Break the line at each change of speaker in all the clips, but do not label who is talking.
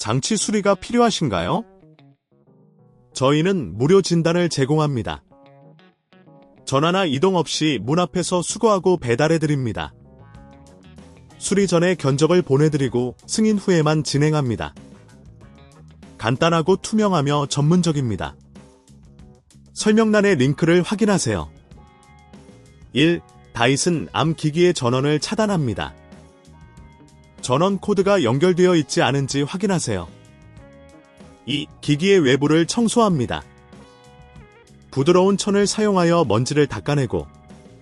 장치 수리가 필요하신가요? 저희는 무료 진단을 제공합니다. 전화나 이동 없이 문 앞에서 수거하고 배달해드립니다. 수리 전에 견적을 보내드리고 승인 후에만 진행합니다. 간단하고 투명하며 전문적입니다. 설명란의 링크를 확인하세요. 1. 다이슨 암 기기의 전원을 차단합니다. 전원 코드가 연결되어 있지 않은지 확인하세요. 2. 기기의 외부를 청소합니다. 부드러운 천을 사용하여 먼지를 닦아내고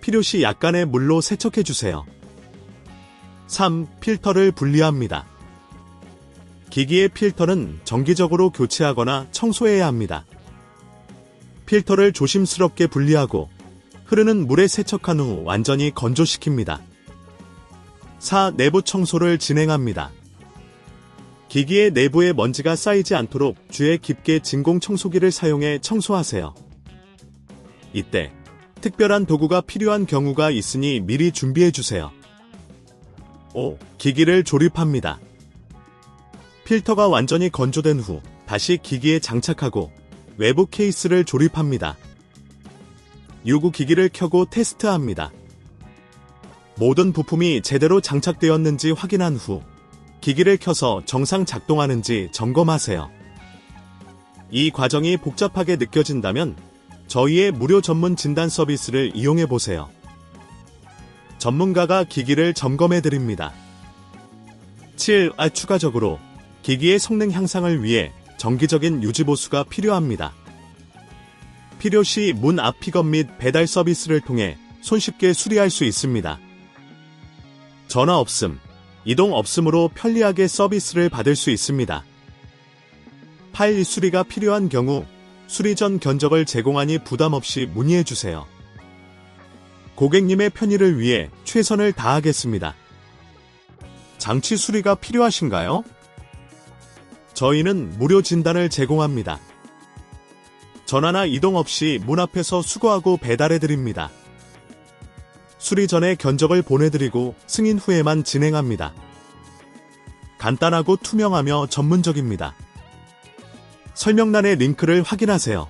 필요시 약간의 물로 세척해주세요. 3. 필터를 분리합니다. 기기의 필터는 정기적으로 교체하거나 청소해야 합니다. 필터를 조심스럽게 분리하고 흐르는 물에 세척한 후 완전히 건조시킵니다. 4. 내부 청소를 진행합니다. 기기의 내부에 먼지가 쌓이지 않도록 주에 깊게 진공 청소기를 사용해 청소하세요. 이때 특별한 도구가 필요한 경우가 있으니 미리 준비해주세요. 5. 기기를 조립합니다. 필터가 완전히 건조된 후 다시 기기에 장착하고 외부 케이스를 조립합니다. 6. 기기를 켜고 테스트합니다. 모든 부품이 제대로 장착되었는지 확인한 후 기기를 켜서 정상 작동하는지 점검하세요. 이 과정이 복잡하게 느껴진다면 저희의 무료 전문 진단 서비스를 이용해보세요. 전문가가 기기를 점검해드립니다. 7. 추가적으로 기기의 성능 향상을 위해 정기적인 유지보수가 필요합니다. 필요시 문 앞 픽업 및 배달 서비스를 통해 손쉽게 수리할 수 있습니다. 전화 없음, 이동 없음으로 편리하게 서비스를 받을 수 있습니다. 파일 수리가 필요한 경우 수리 전 견적을 제공하니 부담 없이 문의해주세요. 고객님의 편의를 위해 최선을 다하겠습니다. 장치 수리가 필요하신가요? 저희는 무료 진단을 제공합니다. 전화나 이동 없이 문 앞에서 수거하고 배달해드립니다. 수리 전에 견적을 보내드리고 승인 후에만 진행합니다. 간단하고 투명하며 전문적입니다. 설명란의 링크를 확인하세요.